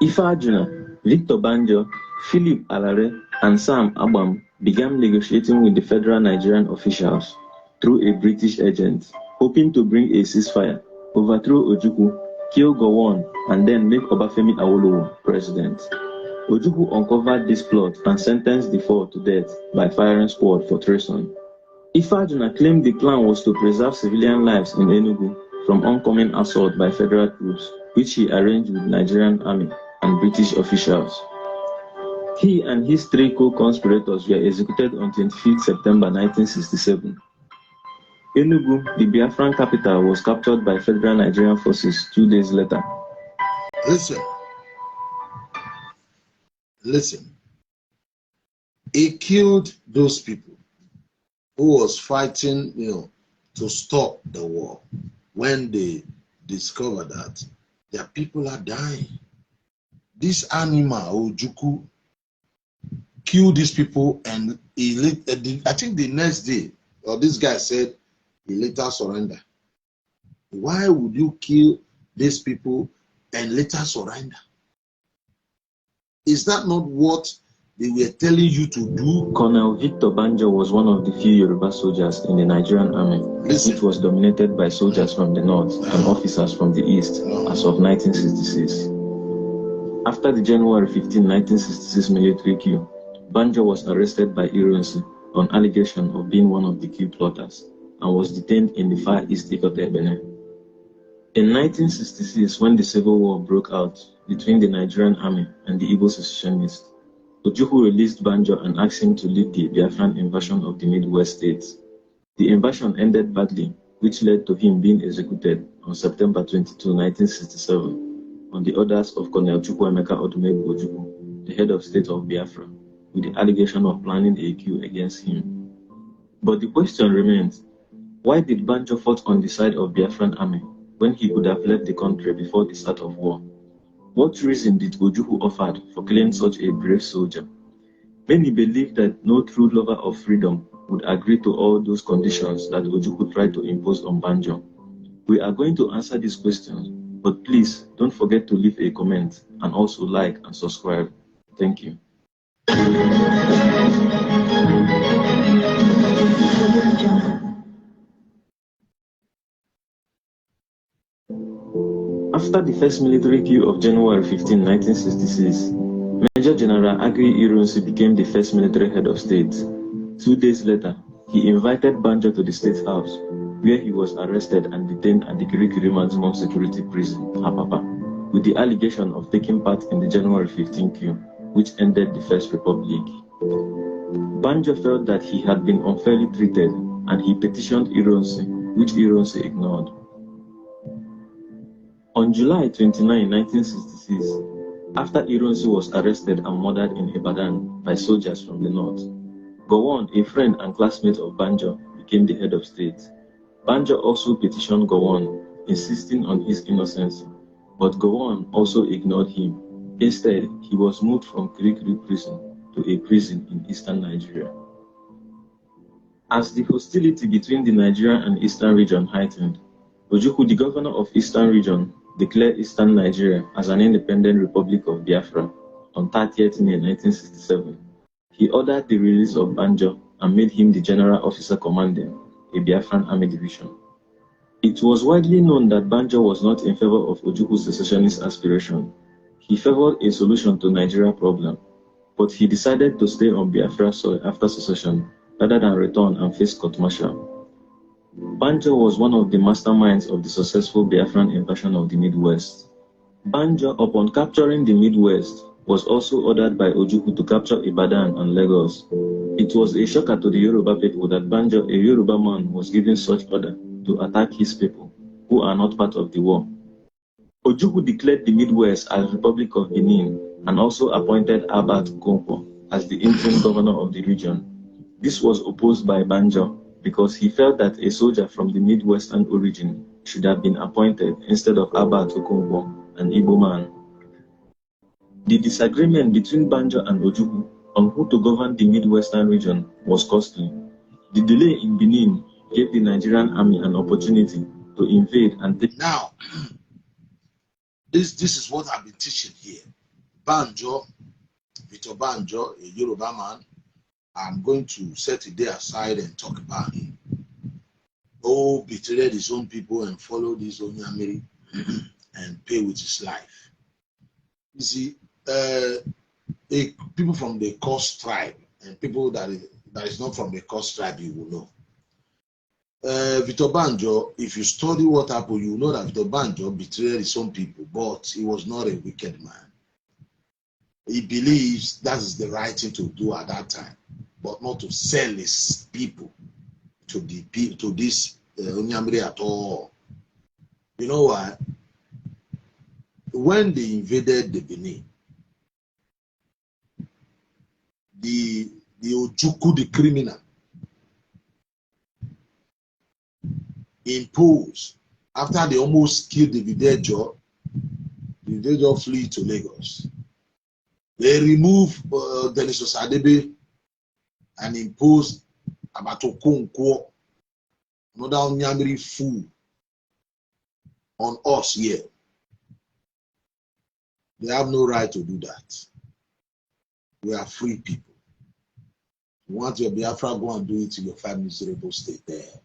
Ifeanyi, Victor Banjo, Philip Alare, and Sam Agbam began negotiating with the federal Nigerian officials through a British agent, hoping to bring a ceasefire, overthrow Ojukwu, kill Gowon, and then make Obafemi Awolowo president. Ojukwu uncovered this plot and sentenced the four to death by firing squad for treason. Ifeanyi claimed the plan was to preserve civilian lives in Enugu from oncoming assault by federal troops, which he arranged with Nigerian army and British officials. He and his three co-conspirators were executed on 25 September 1967. Enugu, the Biafran capital, was captured by federal Nigerian forces 2 days later. Listen. Listen. He killed those people who was fighting, to stop the war. When they discovered that their people are dying. This animal, Ojukwu, killed these people, and I think the next day, or this guy said he later surrendered. Why would you kill these people and later surrender? Is that not what they were telling you to do? Colonel Victor Banjo was one of the few Yoruba soldiers in the Nigerian army, which was dominated by soldiers from the north and officers from the east as of 1966. After the January 15, 1966 military coup, Banjo was arrested by Ironsi on allegation of being one of the coup plotters and was detained in the Far East Ikote Benin. In 1966, when the civil war broke out between the Nigerian army and the Igbo secessionists, Ojukwu released Banjo and asked him to lead the Biafran invasion of the Midwest states. The invasion ended badly, which led to him being executed on September 22, 1967, on the orders of Colonel Chukwuemeka Odumegwu Ojukwu, the head of state of Biafra, with the allegation of planning a coup against him. But the question remains, why did Banjo fight on the side of Biafran army when he could have left the country before the start of war? What reason did Ojukwu offer for killing such a brave soldier? Many believe that no true lover of freedom would agree to all those conditions that Ojukwu tried to impose on Banjo. We are going to answer these questions, but please don't forget to leave a comment and also like and subscribe. Thank you. After the first military coup of January 15, 1966, Major General Agui Ironsi became the first military head of state. 2 days later, he invited Banjo to the State House, where he was arrested and detained at the Kirikiri Maximum Security Prison, Apapa, with the allegation of taking part in the January 15 coup, which ended the First Republic. Banjo felt that he had been unfairly treated, and he petitioned Ironsi, which Ironsi ignored. On July 29, 1966, after Ironsi was arrested and murdered in Ibadan by soldiers from the north, Gowon, a friend and classmate of Banjo, became the head of state. Banjo also petitioned Gowon, insisting on his innocence, but Gowon also ignored him. Instead, he was moved from Kirikiri prison to a prison in eastern Nigeria. As the hostility between the Nigerian and eastern region heightened, Ojukwu, the governor of eastern region, declared eastern Nigeria as an independent republic of Biafra on 30th May 1967. He ordered the release of Banjo and made him the general officer commanding a Biafran army division. It was widely known that Banjo was not in favor of Ojukwu's secessionist aspiration. He favored a solution to Nigeria problem, but he decided to stay on Biafra soil after secession rather than return and face court-martial. Banjo was one of the masterminds of the successful Biafran invasion of the Midwest. Banjo, upon capturing the Midwest, was also ordered by Ojukwu to capture Ibadan and Lagos. It was a shocker to the Yoruba people that Banjo, a Yoruba man, was given such order to attack his people, who are not part of the war. Ojukwu declared the Midwest as Republic of Benin and also appointed Albert Okonkwo as the interim governor of the region. This was opposed by Banjo because he felt that a soldier from the Midwestern origin should have been appointed instead of Albert Okonkwo, an Igbo man. The disagreement between Banjo and Ojukwu on who to govern the Midwestern region was costly. The delay in Benin gave the Nigerian army an opportunity to invade and take. Now, this is what I've been teaching here. Banjo, Victor Banjo, a Yoruba man, I'm going to set a day aside and talk about him. Oh, betrayed his own people and followed his own Yamiri and pay with his life. You see, people from the Coast tribe and people that is not from the Coast tribe, you will know. Victor Banjo, if you study what happened, you know that Victor Banjo betrayed his own people, but he was not a wicked man. He believes that is the right thing to do at that time, but not to sell his people to this Onyamiri at all. You know why? when they invaded the Benin, the ojukwu, the criminal, imposed, after they almost killed the Videjo flee to Lagos. They removed Denis Osadebe and imposed Abatokonkwo, another Onyamiri fool, on us here. They have no right to do that. We are free people. You want your Biafra, go and do it in your 5 miserable state there.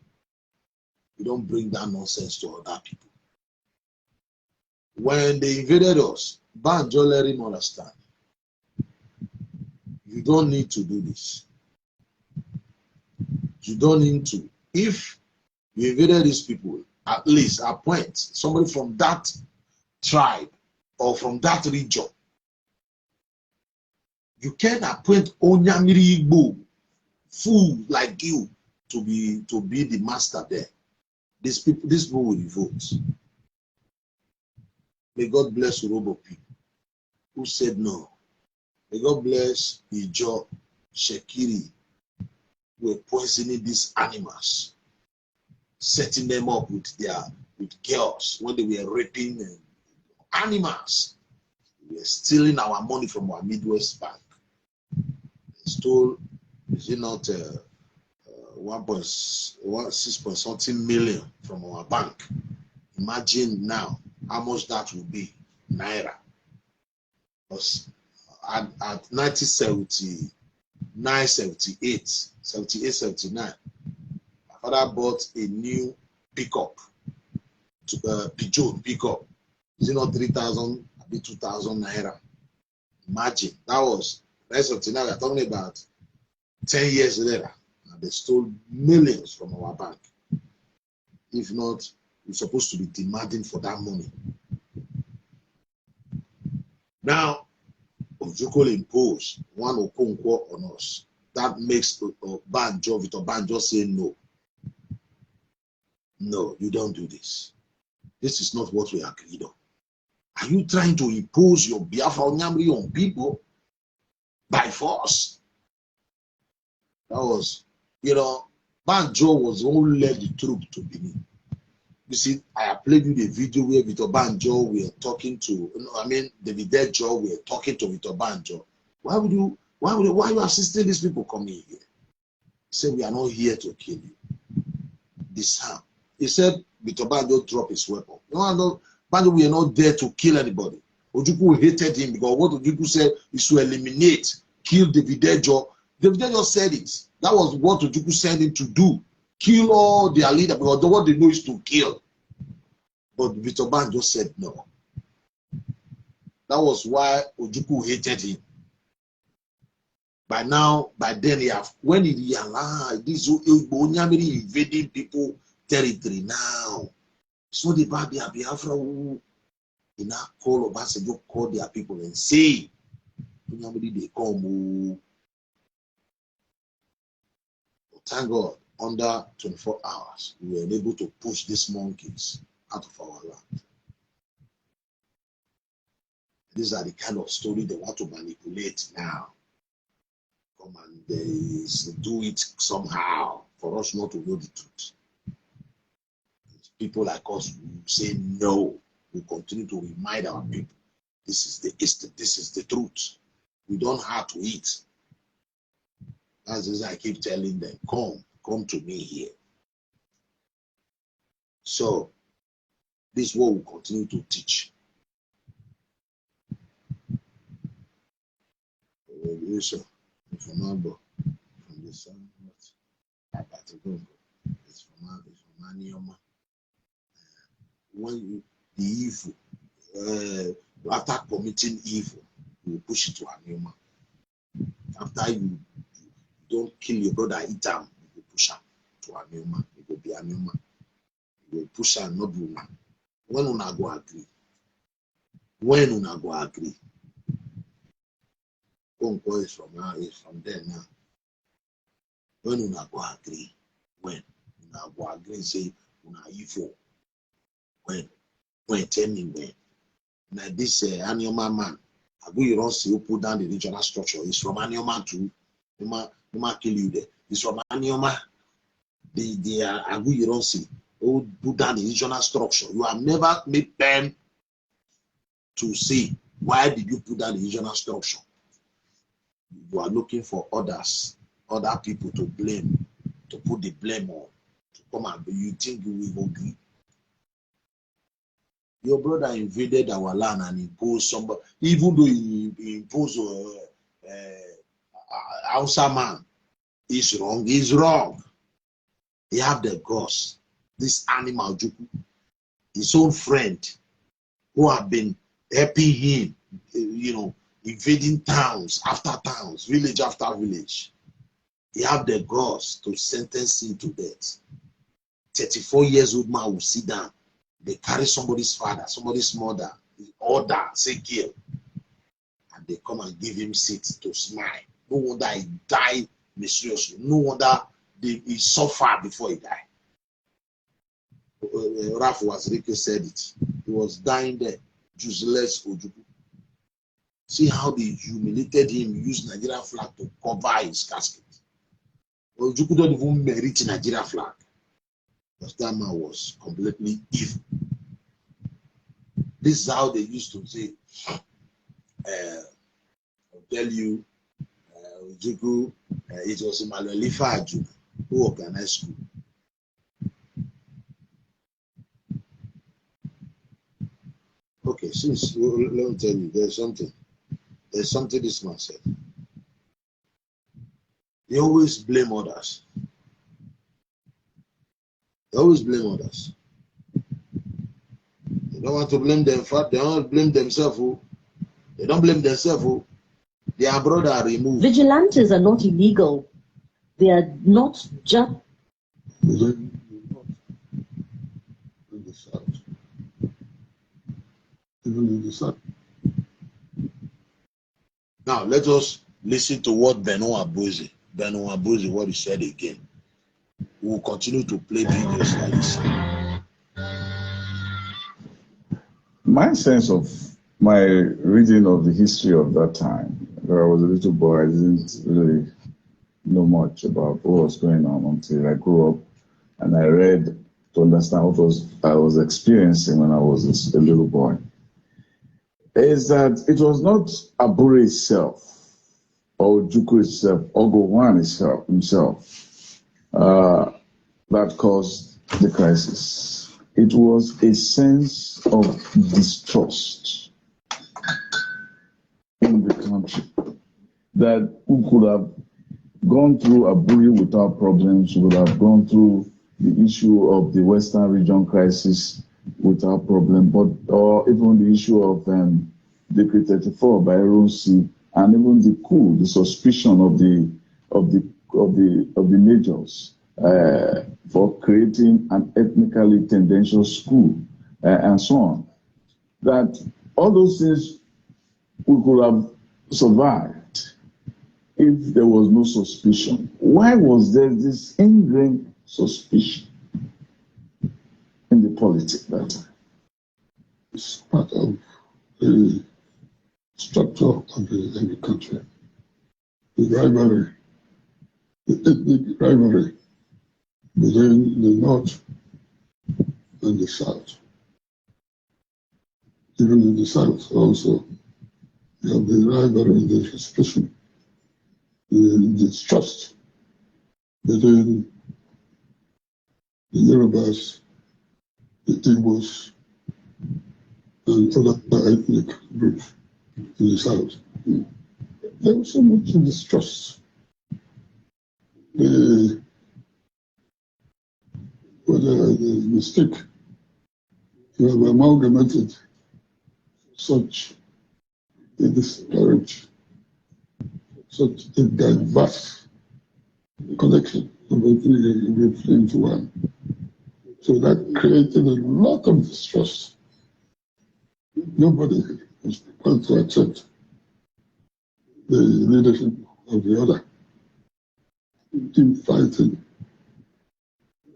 You don't bring that nonsense to other people. When they invaded us, Banjo let him understand. You don't need to do this. You don't need to. If you invaded these people, at least appoint somebody from that tribe or from that region. You can appoint Onyamiri Igbo, fool like you, to be the master there. These people will vote. May God bless Urobo people who said no. May God bless Ijo, Shekiri, who were poisoning these animals, setting them up with girls when they were raping animals. They were stealing our money from our Midwest bank. They stole, is it not 1.6 something million from our bank? Imagine now how much that would be naira. Because at 1979, 78, 79, my father bought a new pickup, Peugeot pickup. Is it not 3,000, maybe 2,000 naira? Imagine, that was, rest of tonight, we're talking about 10 years later. And they stole millions from our bank. If not, we're supposed to be demanding for that money. Now, Ojukwu impose one Okonkwo on us. That makes Banjo, Victor Banjo say no. No, you don't do this. This is not what we agreed on. Are you trying to impose your Biafra Onyamri on people by force? That was, Banjo was the one who led the troop to Benin. You see, I have played you the video where Victor Banjo we are talking to, David Dejo, we are talking to Victor Banjo. Why you assisting these people coming here? He said, we are not here to kill you. Disarm. He said, Victor Banjo dropped his weapon. Banjo, we are not there to kill anybody. Ojukwu hated him because what Ojukwu said is to eliminate, kill David Dejo. David Dejo said it. That was what Ojukwu sent him to do. Kill all their leaders because what they know is to kill. But Victor Banjo said no. That was why Ojukwu hated him. By then when he realized this Onyamiri invading people territory now. It's not about their Biafra who he now call Obasanjo, call their people and say, Onyamiri they come. Thank God, under 24 hours, we were able to push these monkeys out of our land. These are the kind of story they want to manipulate now. Come and do it somehow for us not to know the truth. People like us who say no, we continue to remind our people, this is the truth. We don't have to eat. That's as I keep telling them, come to me here. So this is what we continue to teach. From the sun, it's from Anioma. When the evil, after committing evil, you push it to Anioma. After you don't kill your brother, eat him, you push him to Anioma. It will be Anioma. You will push him, not Una. When Una go agree. Conco is from there now. When Una go agree, when Una go agree, say Una evil. When tell me when. Now this Anioma man, Agu Ironsi who put down the regional structure, is from Anioma too. Numa kill you there. It's from Anioma. The Agu Ironsi who put down the regional structure. You have never made pen to say why did you put down the regional structure. You are looking for others, other people to blame, to put the blame on, to come and you think you will agree. Your brother invaded our land and imposed somebody, even though he imposed Hausa man, is wrong. He's wrong. He have the guts. This animal, ojukwu, his own friend, who have been helping him, invading towns after towns, village after village. He have the guts to sentence him to death. 34 years old man will sit down. They carry somebody's father, somebody's mother, order, say kill. And they come and give him seat to smile. No wonder he died mysteriously. No wonder he suffered before he died. Raf Wazirike said it. He was dying there. Useless Ojukwu. See how they humiliated him, used Nigerian flag to cover his casket. Ojukwu don't even merit Nigerian flag. Because that man was completely evil. This is how they used to say, I'll tell you, Ojukwu, it was Imaluelifa Aju who organized school. Okay, since let me tell you, there's something this man said. They always blame others. They always blame others. They don't want to blame them. In fact, they don't blame themselves. They don't blame themselves. Their brother are removed. Vigilantes are not illegal. They are not just. In the south. Even in the south. Now let us listen to what Benoit Abuzi, what he said again. We will continue to play videos like this. My sense of my reading of the history of that time, when I was a little boy, I didn't really know much about what was going on until I grew up and I read to understand what I was experiencing when I was a little boy. Is that it was not Abure itself, or Ojukwu itself, or Gowon himself, that caused the crisis. It was a sense of distrust in the country that we could have gone through Abure without problems, would have gone through the issue of the Western region crisis without problem, or even the issue of Decree 34 by Ronsi, and even the coup, the suspicion of the majors for creating an ethnically tendentious school and so on. That all those things we could have survived if there was no suspicion. Why was there this ingrained suspicion in the politics that time? It's part of the structure of the country. The rivalry, the ethnic rivalry between the North and the South. Even in the South also, you have the rivalry, the suspicion, the distrust between the Yorubas, the Igbos, and other ethnic groups in the South. There was so much distrust. The mistake to have amalgamated such a disparate, such a diverse collection of ethnic groups into one. So that created a lot of distrust. Nobody was prepared to accept the leadership of the other. Team fighting.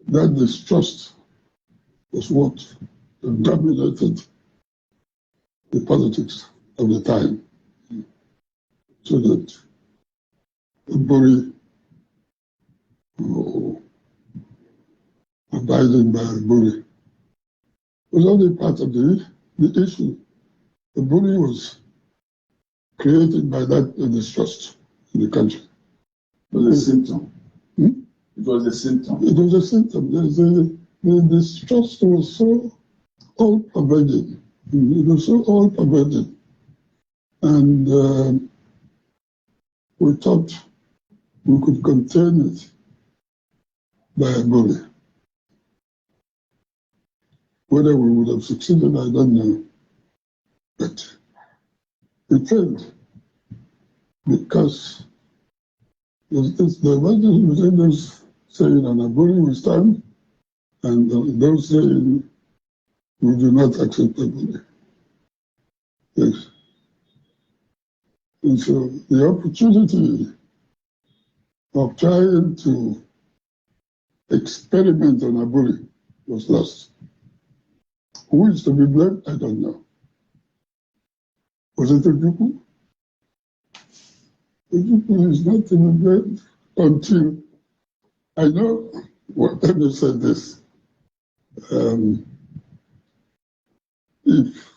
That distrust was what dominated the politics of the time, so that Buri, abiding by Buri, was only part of the issue. The Buri was created by that distrust in the country. It was a symptom. Hmm? It was a symptom. It was a symptom. The distrust was so all-pervading. It was so all-pervading. And we thought we could contain it by a bully. Whether we would have succeeded, I don't know. But it failed because the emergency between those saying on a bully we stand and those saying we do not accept a bully. Yes. And so the opportunity of trying to experiment on a bully was lost. Who is to be blamed? I don't know. Was it Ojukwu? Ojukwu is not to be blamed until I know. Let me say this. If